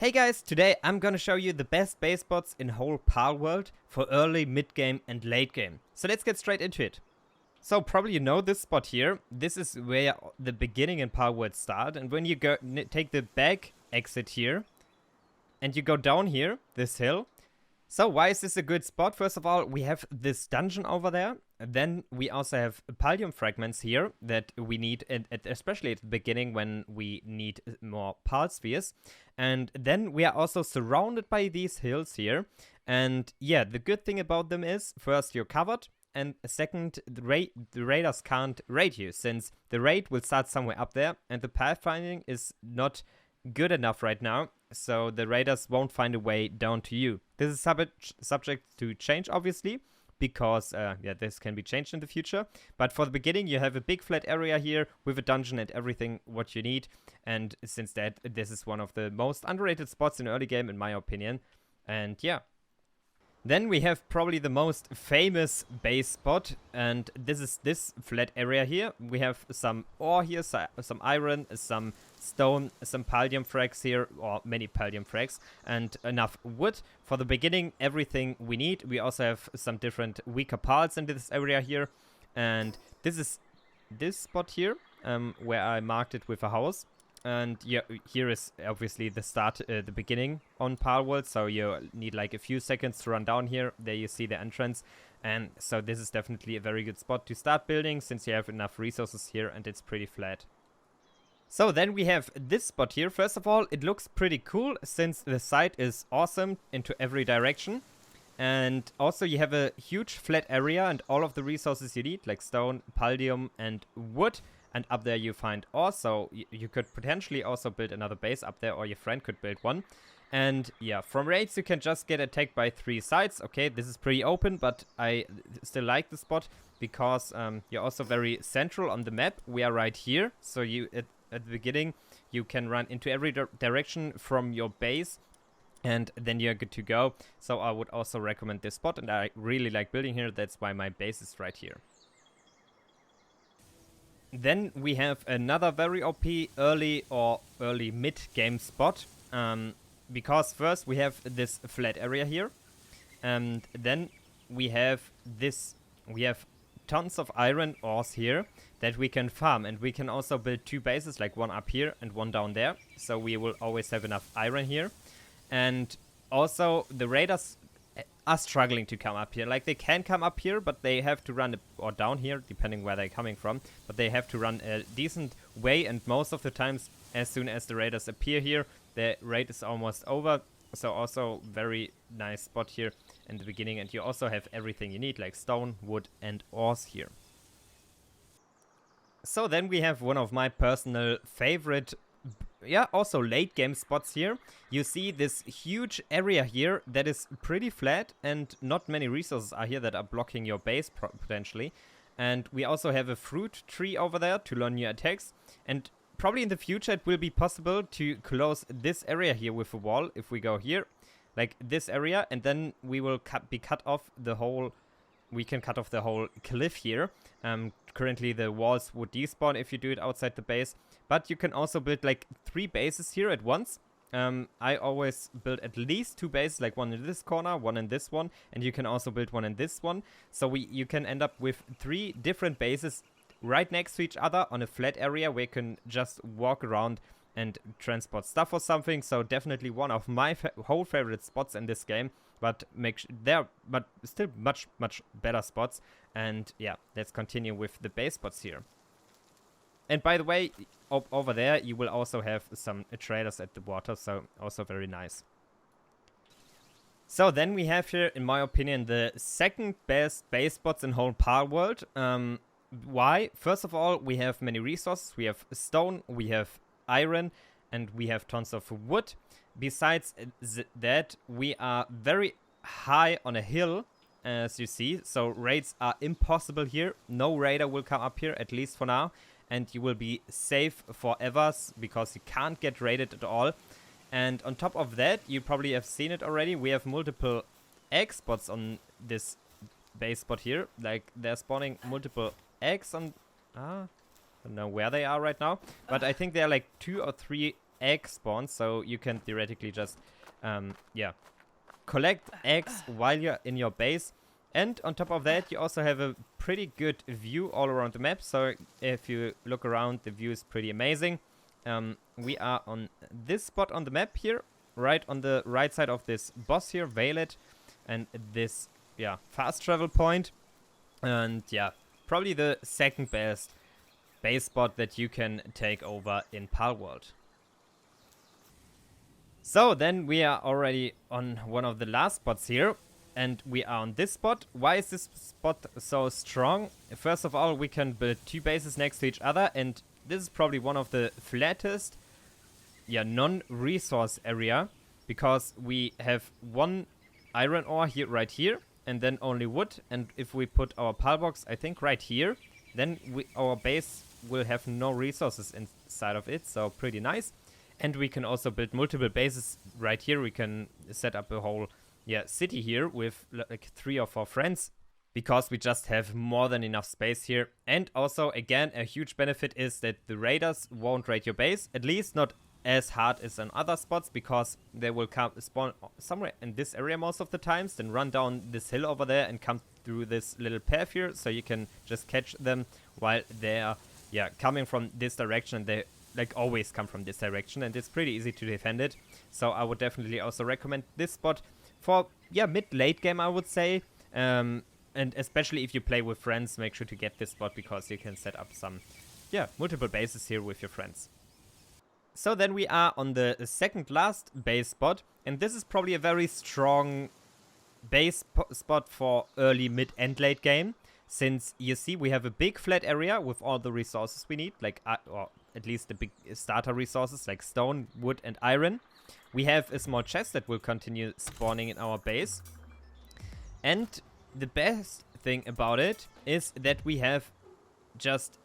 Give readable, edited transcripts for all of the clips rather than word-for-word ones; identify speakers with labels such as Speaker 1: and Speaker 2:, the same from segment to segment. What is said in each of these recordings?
Speaker 1: Hey guys, today I'm gonna show you the best base spots in whole Palworld for early, mid-game and late game. So let's get straight into it. So probably you know this spot here. This is where the beginning in Palworld start, and when you go take the back exit here and you go down here, this hill. So why is this a good spot? First of all, we have this dungeon over there. Then we also have pallium fragments here that we need, especially at the beginning when we need more pal spheres. And then we are also surrounded by these hills here. And yeah, the good thing about them is, first, you're covered. And second, the raiders can't raid you, since the raid will start somewhere up there. And the pathfinding is not good enough right now, so the raiders won't find a way down to you. This is subject to change, obviously, because this can be changed in the future. But for the beginning, you have a big flat area here with a dungeon and everything what you need. And since that, this is one of the most underrated spots in early game, in my opinion. And yeah. Then we have probably the most famous base spot, and this is this flat area here. We have some ore here, some iron, some stone, some pallium frags here, or many pallium frags, and enough wood. For the beginning, everything we need. We also have some different weaker parts in this area here, and this is this spot here, where I marked it with a house. And yeah, here is obviously the start, the beginning on Palworld, so you need like a few seconds to run down here. There you see the entrance, and so this is definitely a very good spot to start building, since you have enough resources here and it's pretty flat. So then we have this spot here. First of all, it looks pretty cool, since the site is awesome into every direction. And also you have a huge flat area and all of the resources you need, like stone, pallium and wood. And up there you find ore, so you could potentially also build another base up there, or your friend could build one. And yeah, from raids you can just get attacked by 3 sides. Okay, this is pretty open, but I still like the spot, because you're also very central on the map. We are right here, so you at the beginning you can run into every direction from your base, and then you're good to go. So I would also recommend this spot, and I really like building here. That's why my base is right here. Then we have another very OP early or early mid-game spot, because first we have this flat area here, and then we have tons of iron ores here that we can farm, and we can also build 2 bases, like one up here and one down there, so we will always have enough iron here. And also the raiders are struggling to come up here. Like, they can come up here, but they have to run or down here, depending where they're coming from, but they have to run a decent way, and most of the times, as soon as the raiders appear here, the raid is almost over. So also very nice spot here in the beginning, and you also have everything you need, like stone, wood and ores here. So then we have one of my personal favorite, also late game spots here. You see this huge area here that is pretty flat, and not many resources are here that are blocking your base potentially. And we also have a fruit tree over there to learn new attacks. And probably in the future it will be possible to close this area here with a wall. If we go here, like this area, and then we will cut off the whole. We can cut off the whole cliff here. Currently the walls would despawn if you do it outside the base. But you can also build like 3 bases here at once. I always build at least 2 bases, like one in this corner, one in this one. And you can also build one in this one. So you can end up with 3 different bases right next to each other on a flat area where you can just walk around and transport stuff or something. So definitely one of my whole favorite spots in this game, but still much better spots. And yeah, let's continue with the base spots here. And by the way, over there you will also have some traders at the water, so also very nice. So then we have here, in my opinion, the second best base spots in whole Palworld. Why? First of all, we have many resources. We have stone, we have iron, and we have tons of wood. Besides that, we are very high on a hill, as you see, so raids are impossible here. No raider will come up here, at least for now, and you will be safe forever, because you can't get raided at all. And on top of that, you probably have seen it already, we have multiple egg spots on this base spot here. Like, they're spawning multiple eggs on... I don't know where they are right now, but I think there are like 2 or 3 egg spawns, so you can theoretically just, yeah, collect eggs while you're in your base. And on top of that, you also have a pretty good view all around the map. So if you look around, the view is pretty amazing. We are on this spot on the map here, right on the right side of this boss here, Violet, and this, yeah, fast travel point. And yeah, probably the second best base spot that you can take over in Palworld. So then we are already on one of the last spots here, and we are on this spot. Why is this spot so strong? First of all, we can build 2 bases next to each other, and this is probably one of the flattest, yeah, non-resource area, because we have 1 iron ore here, right here, and then only wood. And if we put our pal box, I think right here, then our base will have no resources inside of it, so pretty nice. And we can also build multiple bases right here. We can set up a whole, yeah, city here with like 3 or 4 friends, because we just have more than enough space here. And also, again, a huge benefit is that the raiders won't raid your base, at least not as hard as on other spots, because they will come spawn somewhere in this area most of the times, then run down this hill over there and come through this little path here, so you can just catch them while they are, yeah, coming from this direction. They like always come from this direction, and it's pretty easy to defend it. So I would definitely also recommend this spot for, yeah, mid-late game, I would say. And especially if you play with friends, make sure to get this spot, because you can set up some, yeah, multiple bases here with your friends. So then we are on the second last base spot, and this is probably a very strong base spot for early, mid, and late game, since you see we have a big flat area with all the resources we need, like, or at least the big starter resources like stone, wood, and iron. We have a small chest that will continue spawning in our base. And the best thing about it is that we have just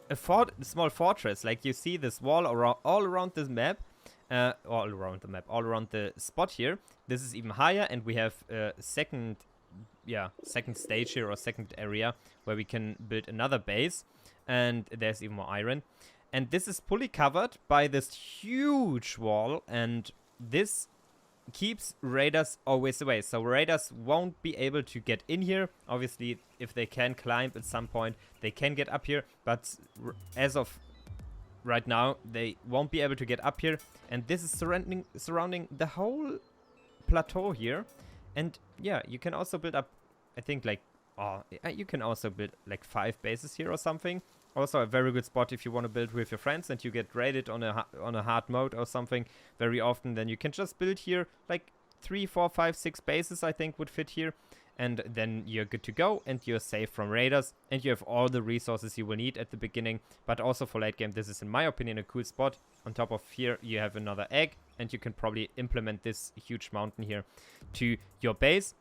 Speaker 1: a small fortress. Like, you see this wall all around this map, all around the spot here. This is even higher, and we have a second stage here, or second area, where we can build another base. And there's even more iron. And this is fully covered by this huge wall, and this keeps raiders always away. So raiders won't be able to get in here. Obviously, if they can climb at some point, they can get up here. But as of right now, they won't be able to get up here. And this is surrounding the whole plateau here. And yeah, you can also build up, I think, like, you can also build like 5 bases here or something. Also a very good spot if you want to build with your friends and you get raided on a hard mode or something very often. Then you can just build here like 3, 4, 5, 6 bases, I think, would fit here. And then you're good to go, and you're safe from raiders, and you have all the resources you will need at the beginning. But also for late game, this is, in my opinion, a cool spot. On top of here, you have another egg, and you can probably implement this huge mountain here to your base.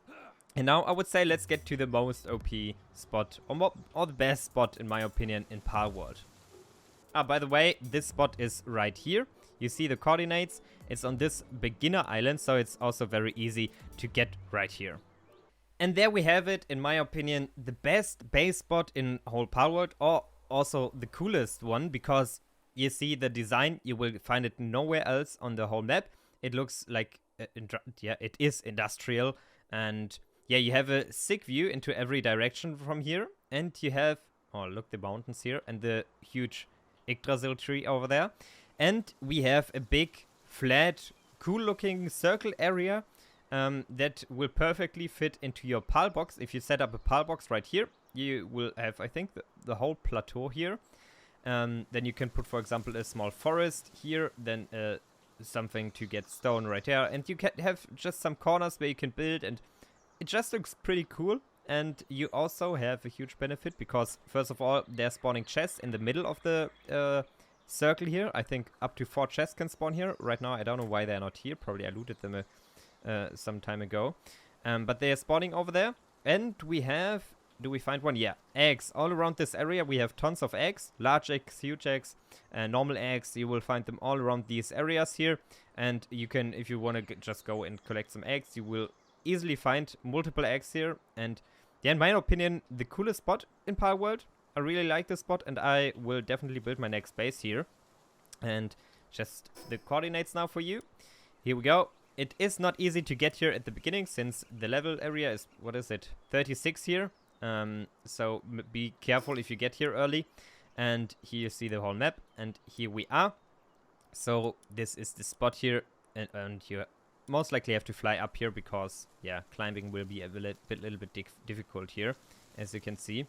Speaker 1: And now I would say let's get to the most OP spot, or the best spot, in my opinion, in Palworld. By the way, this spot is right here. You see the coordinates. It's on this beginner island, so it's also very easy to get right here. And there we have it, in my opinion, the best base spot in whole Palworld, or also the coolest one, because you see the design, you will find it nowhere else on the whole map. It looks like, it is industrial, and yeah, you have a sick view into every direction from here, and you have, oh, look, the mountains here, and the huge Yggdrasil tree over there. And we have a big, flat, cool-looking circle area that will perfectly fit into your pal box. If you set up a pal box right here, you will have, I think, the whole plateau here. Then you can put, for example, a small forest here, then something to get stone right there, and you can have just some corners where you can build, and it just looks pretty cool. And you also have a huge benefit, because first of all, they're spawning chests in the middle of the circle here. I think up to 4 chests can spawn here. Right now, I don't know why they're not here. Probably I looted them some time ago. But they are spawning over there. And we have, do we find one? Yeah, eggs. All around this area, we have tons of eggs. Large eggs, huge eggs, normal eggs. You will find them all around these areas here. And you can, if you want to just go and collect some eggs, you will easily find multiple eggs here. And yeah, in my opinion, the coolest spot in Palworld. I really like this spot, and I will definitely build my next base here. And just the coordinates now for you. Here we go. It is not easy to get here at the beginning since the level area is, what is it, 36 here. So be careful if you get here early. And here you see the whole map, and here we are. So this is the spot here, and you most likely have to fly up here because, yeah, climbing will be a little bit difficult here, as you can see.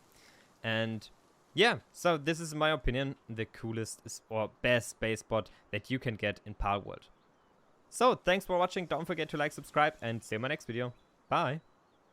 Speaker 1: And yeah, so this is, in my opinion, the coolest or best base spot that you can get in Palworld. So, thanks for watching, don't forget to like, subscribe, and see you in my next video. Bye!